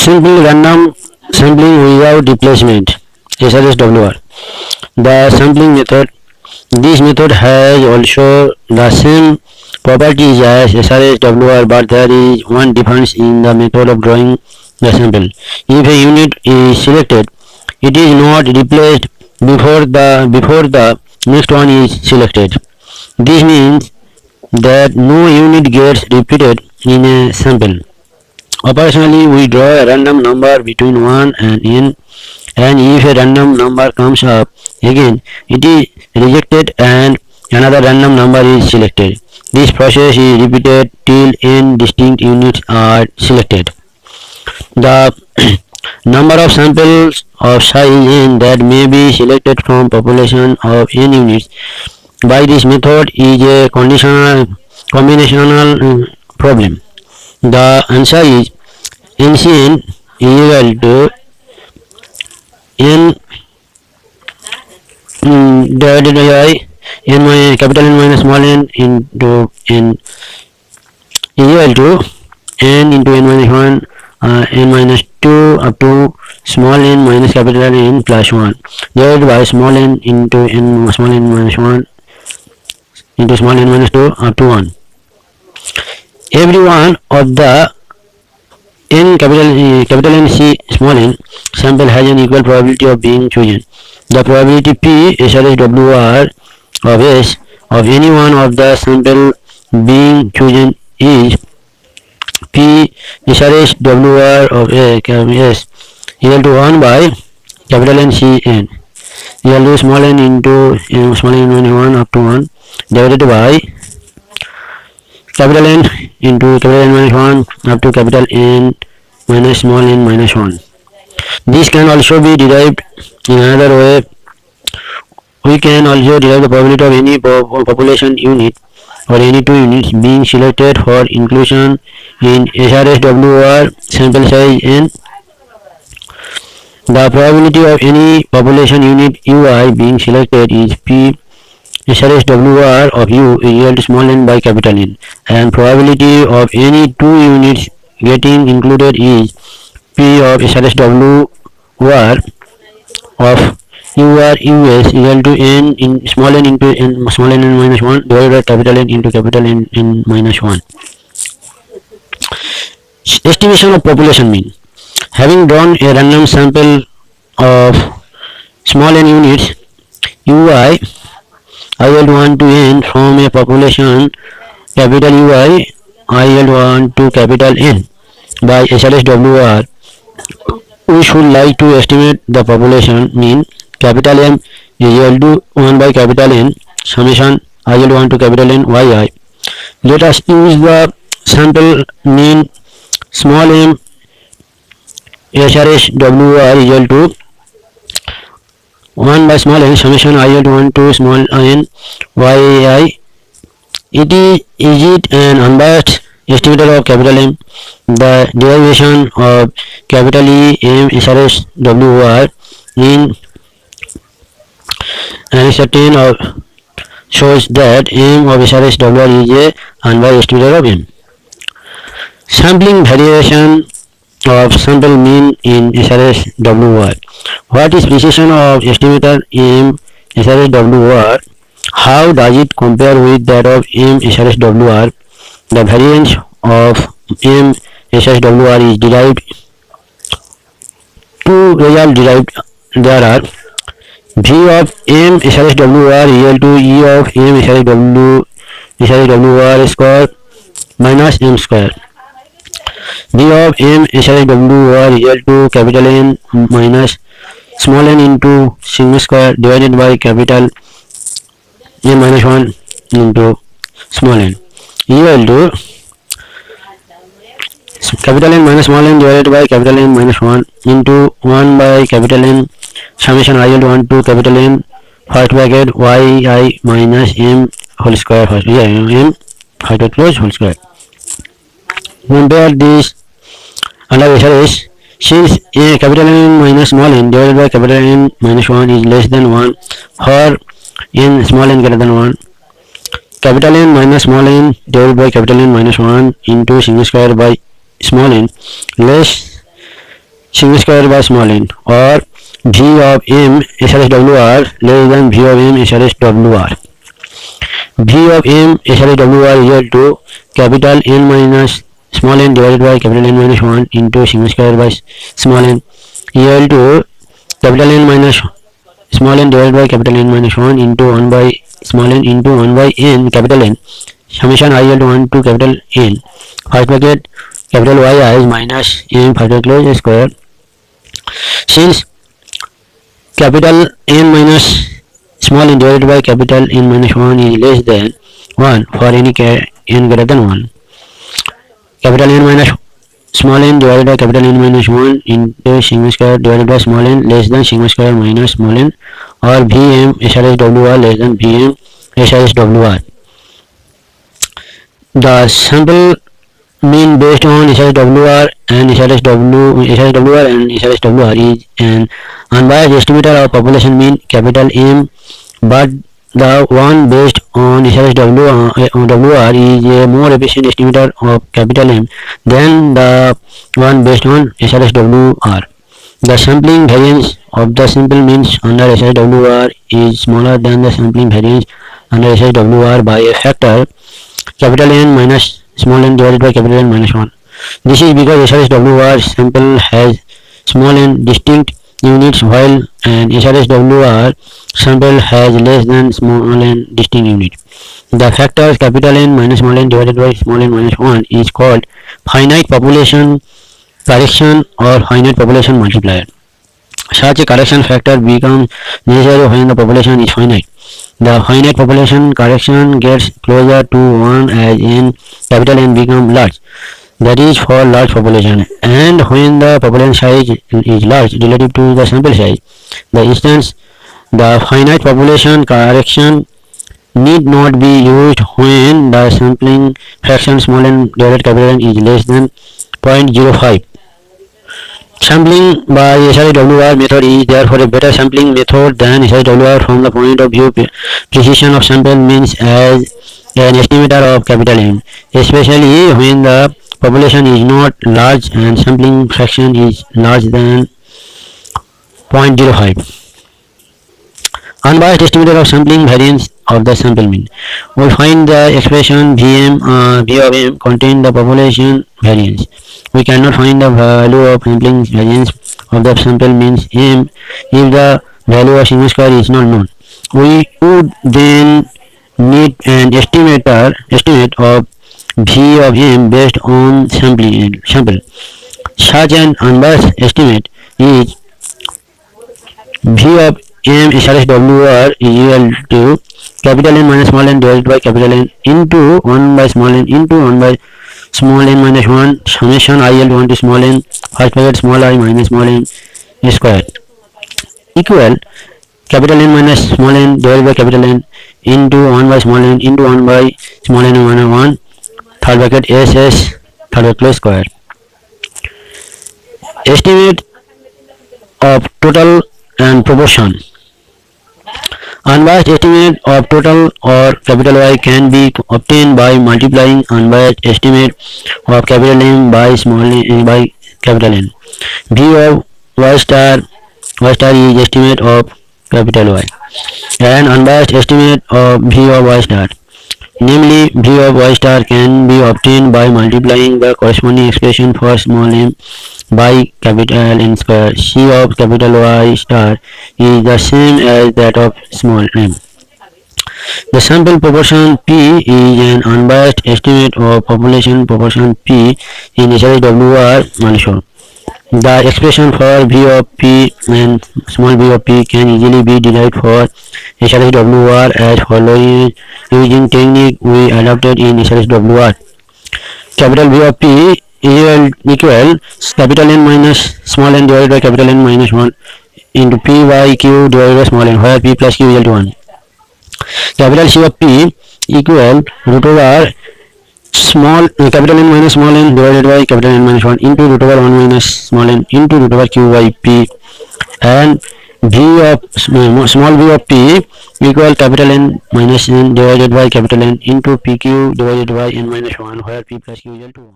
Simple random sampling without replacement, SRSWR. The sampling method. This method has also the same properties as SRSWR, but there is one difference in the method of drawing the sample. If a unit is selected, it is not replaced before the next one is selected. This means that no unit gets repeated in a sample. Operationally, we draw a random number between 1 and n, and if a random number comes up again, it is rejected and another random number is selected. This process is repeated till n distinct units are selected. The number of samples of size n that may be selected from population of n units by this method is a combinational problem. The answer is NCN is equal to n divided by n capital N minus small n into n is equal to n into n minus 1 n minus 2 up to small n minus capital N plus 1 divided by small n into n small n minus 1 into small n minus 2 up to 1. Every one of the n capital N C small n sample has an equal probability of being chosen. The probability P SRSWR of S of any one of the sample being chosen is P SRSWR of S equal to 1 by capital N C n equal to small n into small n minus 1 up to 1 divided by capital N into capital N minus 1 up to capital N minus small n minus 1. This can also be derived in another way. We can also derive the probability of any population unit or any two units being selected for inclusion in SRSWR sample size n. The probability of any population unit UI being selected is P SRSWR of U is equal to small n by capital N, and probability of any two units getting included is P of SRSWR of UR US equal to n in small n into n small n minus 1 divided by capital N into capital N minus 1. Estimation of population mean. Having drawn a random sample of small n units UI I equal to 1 to n from a population capital UI I equal to 1 to capital N by SRSWR, we should like to estimate the population mean. Capital M is equal to 1 by capital N summation I equal to 1 to capital N yi. Let us use the sample mean small m SRSWR is equal to 1 by small n summation I equal to 1 to small n yi. It is an unbiased estimator of capital M. The derivation of capital E M SRSWR in certain shows that M of SRSWR is a unbiased estimator of M. Sampling variation of sample mean in SRSWR. What is precision of estimator M SRSWR? How does it compare with that of M SRSWR? The variance of M SRSWR is derived. Two results derived there are V of M SRSWR equal to E of M SRSWR square minus M square. V of M SRSWR equal to capital N minus small n into sigma square divided by capital N minus 1 into small n equal to capital N minus small n divided by capital N minus 1 into 1 by capital N summation I equal to 1 to capital N first bracket yi minus m whole square first m first close whole square. Compare this under SRS. Since capital N minus small n divided by capital N minus 1 is less than 1 or n small n greater than 1, capital N minus small n divided by capital N minus 1 into sigma square by small n less sigma square by small n, or v of m SRSWR less than v of m SRSWR. V of m SRSWR is equal to capital N minus small n divided by capital N minus 1 into sigma square by small n equal to capital N minus small n divided by capital N minus 1 into 1 by small n into 1 by n capital N summation I equal to 1 to capital N first bracket capital Y is minus m first bracket close square. Since capital N minus small n divided by capital N minus 1 is less than 1 for any n greater than 1, capital N minus small n divided by capital N minus 1 into sigma square divided by small n less than sigma square minus small n, or Vm SRSWR less than Vm SRSWR. The sample mean based on SRSWR and SRSWR and SRSWR is an unbiased estimator of population mean capital M, but the one based on SRSWR is a more efficient estimator of capital M than the one based on SRSWR. The sampling variance of the simple means under SRSWR is smaller than the sampling variance under SRSWR by a factor capital N minus small n divided by capital N minus 1. This is because SRSWR sample has small n distinct units while an SRSWR sample has less than small n distinct unit. The factor capital N minus small n divided by small n minus 1 is called finite population correction or finite population multiplier. Such a correction factor becomes necessary when the population is finite. The finite population correction gets closer to 1 as n capital N become large, that is for large population, and when the population size is large relative to the sample size. The instance, the finite population correction need not be used when the sampling fraction small n divided capital N is less than 0.05. Sampling by SRSWR method is therefore a better sampling method than SRSWR from the point of view precision of sample means as an estimator of capital M, especially when the population is not large and sampling fraction is larger than 0.05. Unbiased estimator of sampling variance of the sample mean. We find the expression V of M contain the population variance. We cannot find the value of sampling variance of the sample means M if the value of sigma square is not known. We would then need an estimate of V of M based on sample. Such an unbiased estimate is V of M SRSWR is equal to capital N minus small n divided by capital N into 1 by small n into 1 by small n minus 1 summation I equal to 1 to small n first bracket small I minus small n square equal capital N minus small n divided by capital N into 1 by small n into 1 by small n minus 1 third bracket SS third bracket close square. Estimate of total and proportion. Unbiased estimate of total or capital Y can be obtained by multiplying unbiased estimate of capital M by small n by capital N. V of Y star is estimate of capital Y, and unbiased estimate of V of Y star. Namely, V of Y star can be obtained by multiplying the corresponding expression for small m by capital N square. C of capital Y star is the same as that of small m. The sample proportion P is an unbiased estimate of population proportion P in SRSWR also. The expression for V of P and small v of P can easily be derived for SRSWR as following using technique we adopted in SRSWR. Capital V of P equal capital N minus small n divided by capital N minus 1 into P by Q divided by small n, where P plus Q equal to 1. Capital C of P equal root over small capital N minus small n divided by capital N minus 1 into root over 1 minus small n into root over Q by P, and V of small v of P equal capital N minus n divided by capital N into PQ divided by n minus 1, where P plus Q equal to 1.